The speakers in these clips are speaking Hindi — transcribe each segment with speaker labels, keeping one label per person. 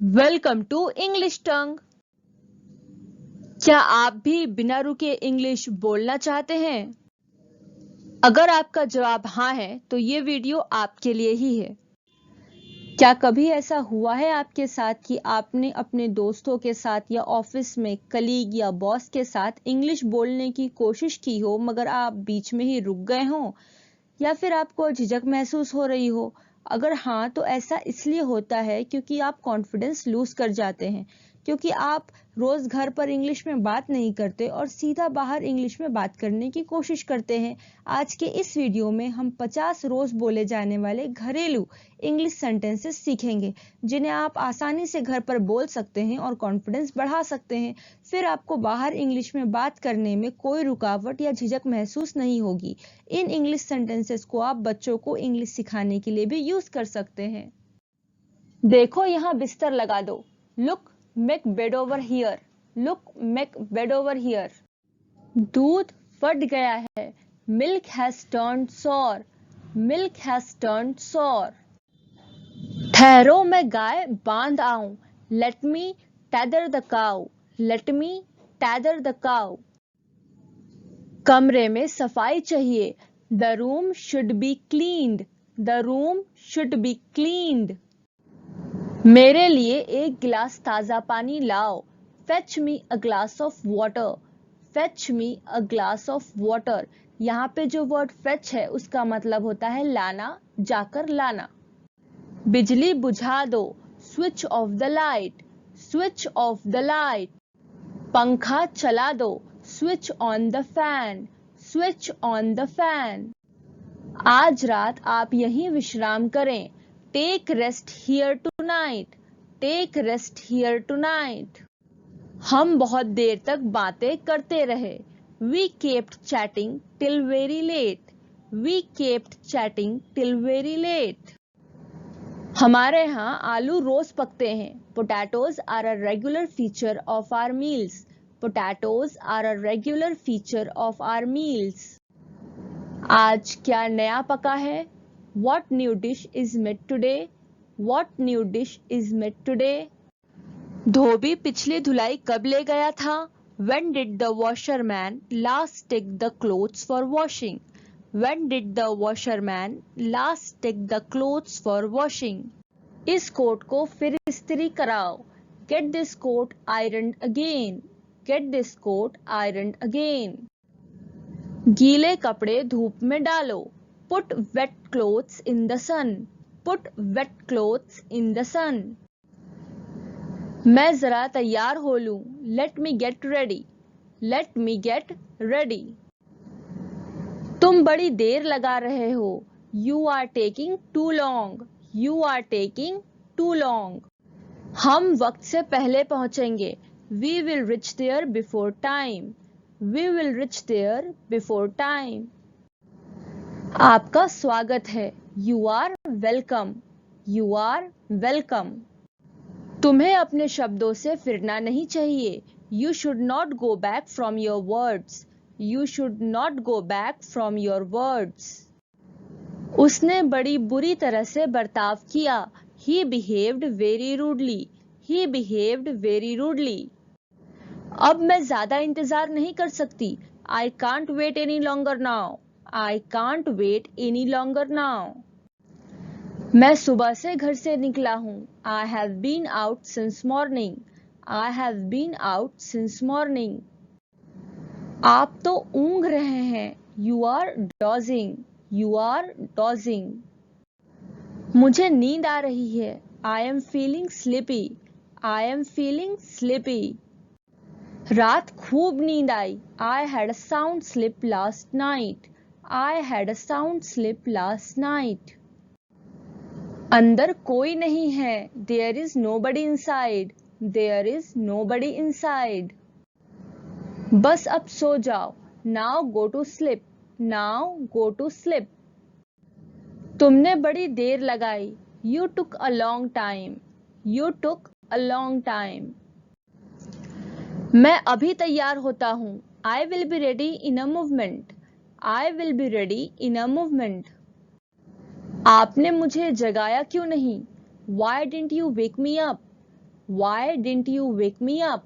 Speaker 1: वेलकम टू इंग्लिश टंग। क्या आप भी बिना रुके इंग्लिश बोलना चाहते हैं? अगर आपका जवाब हाँ है तो ये वीडियो आपके लिए ही है। क्या कभी ऐसा हुआ है आपके साथ कि आपने अपने दोस्तों के साथ या ऑफिस में कलीग या बॉस के साथ इंग्लिश बोलने की कोशिश की हो मगर आप बीच में ही रुक गए हो या फिर आपको झिझक महसूस हो रही हो? अगर हाँ तो ऐसा इसलिए होता है क्योंकि आप कॉन्फिडेंस लूज कर जाते हैं, क्योंकि आप रोज घर पर इंग्लिश में बात नहीं करते और सीधा बाहर इंग्लिश में बात करने की कोशिश करते हैं। आज के इस वीडियो में हम 50 रोज बोले जाने वाले घरेलू इंग्लिश सेंटेंसेस सीखेंगे जिन्हें आप आसानी से घर पर बोल सकते हैं और कॉन्फिडेंस बढ़ा सकते हैं। फिर आपको बाहर इंग्लिश में बात करने में कोई रुकावट या झिझक महसूस नहीं होगी। इन इंग्लिश सेंटेंसेस को आप बच्चों को इंग्लिश सिखाने के लिए भी यूज कर सकते हैं। देखो यहाँ बिस्तर लगा दो। Look make bed over here. Look make bed over here. दूध फट गया है। Milk has turned sour. Milk has turned sour. ठहरो मैं गाय बांध आऊं। Let me tether the cow. Let me tether the cow. कमरे में सफाई चाहिए। The room should be cleaned. The room should be cleaned. मेरे लिए एक गिलास ताजा पानी लाओ। Fetch me a glass of water. Fetch me a glass of water. यहाँ पे जो वर्ड फेच है उसका मतलब होता है लाना, जाकर लाना। बिजली बुझा दो। Switch off the light. Switch off the light. पंखा चला दो। Switch on the fan. Switch on the fan. आज रात आप यहीं विश्राम करें। Take rest here tonight. Take rest here tonight. हम बहुत देर तक बातें करते रहे। We kept chatting till very late. We kept chatting till very late. हमारे यहाँ आलू रोज पकते हैं। Potatoes are a regular feature of our meals. Potatoes are a regular feature of our meals. आज क्या नया पका है? What new dish is made today? What new dish is made today? धोबी पिछली धुलाई कब ले गया था? When did the washerman last take the clothes for washing? When did the washerman last take the clothes for washing? इस कोट को फिर इस्त्री कराओ। Get this coat ironed again. Get this coat ironed again. गीले कपड़े धूप में डालो। Put wet clothes in the sun. Put wet clothes in the sun. मैं जरा तैयार हो लूं। Let me get ready. Let me get ready. तुम बड़ी देर लगा रहे हो। You are taking too long. You are taking too long. हम वक्त से पहले पहुंचेंगे। We will reach there before time. We will reach there before time. आपका स्वागत है। You are welcome. You are welcome. तुम्हें अपने शब्दों से फिरना नहीं चाहिए। You should not go back from your words. You should not go back from your words. उसने बड़ी बुरी तरह से बर्ताव किया। He behaved very rudely. He behaved very rudely. अब मैं ज्यादा इंतजार नहीं कर सकती। I can't wait any longer now. I can't wait any longer now. मैं सुबह से घर से निकला हूँ। I have been out since morning. I have been out since morning. आप तो ऊँघ रहे हैं। You are dozing. You are dozing. मुझे नींद आ रही है। I am feeling sleepy. I am feeling sleepy. रात खूब नींद आई। I had a sound sleep last night. I had a sound sleep last night. अंदर कोई नहीं है। There is nobody inside. There is nobody inside. बस अब सो जाओ। Now go to sleep. Now go to sleep. तुमने बड़ी देर लगाई। You took a long time. You took a long time. मैं अभी तैयार होता हूँ। I will be ready in a movement. I will be ready in a movement. आपने मुझे जगाया क्यों नहीं? Why didn't you wake me up? Why didn't you wake me up?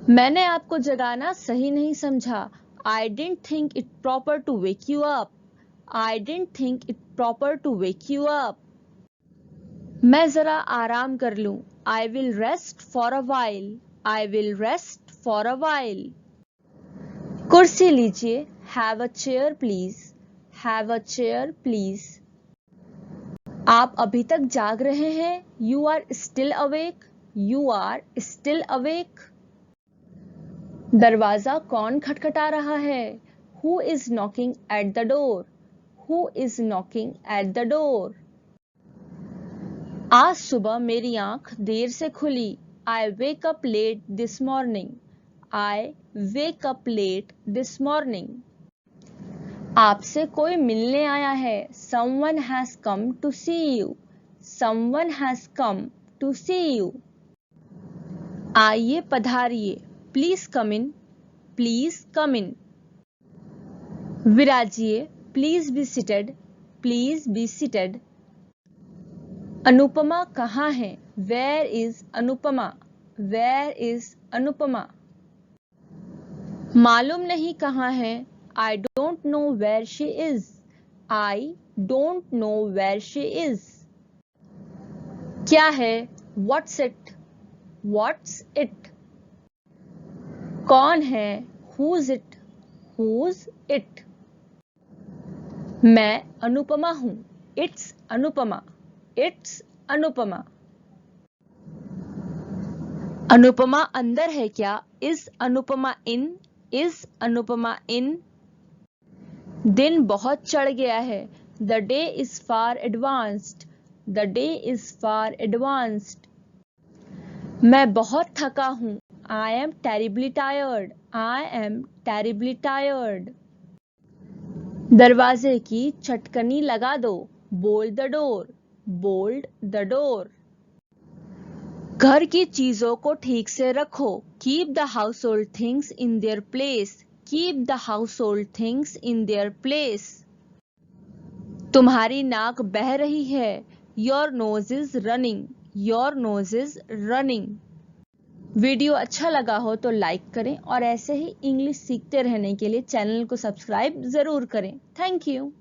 Speaker 1: मैंने आपको जगाना सही नहीं समझा. I didn't think it proper to wake you up. I didn't think it proper to wake you up. मैं जरा आराम कर लूं. I will rest for a while. I will rest for a while. कुर्सी लीजिए. Have a chair please. Have a chair please. आप अभी तक जाग रहे हैं. You are still awake. You are still awake. दरवाजा कौन खटखटा रहा है? Who is knocking at the door? Who is knocking at the door? आज सुबह मेरी आंख देर से खुली. I wake up late this morning. I wake up late this morning. आपसे कोई मिलने आया है. Someone has come to see you. Someone has come to see you. आइए पधारिए. Please come in. Please come in. विराजिए. Please be seated. Please be seated. Anupama कहाँ है? Where is Anupama? Where is Anupama? मालूम नहीं कहाँ है. I don't know where she is. I don't know where she is. क्या है? What's it? What's it? कौन है? Who's it? Who's it? मैं अनुपमा हूँ. It's अनुपमा. It's अनुपमा. अनुपमा अंदर है क्या? Is Anupama in? Is Anupama in? दिन बहुत चढ़ गया है. The day is far advanced. The day is far advanced. मैं बहुत थका हूँ. I am terribly tired. I am terribly tired. दरवाजे की चटकनी लगा दो. Bolt the door. Bolt the door. घर की चीजों को ठीक से रखो. Keep the household things in their place. Keep the household things in their place. तुम्हारी नाक बह रही है. Your nose is running. Your nose is running. Video अच्छा लगा हो तो लाइक करें और ऐसे ही इंग्लिश सीखते रहने के लिए चैनल को सब्सक्राइब जरूर करें. Thank you.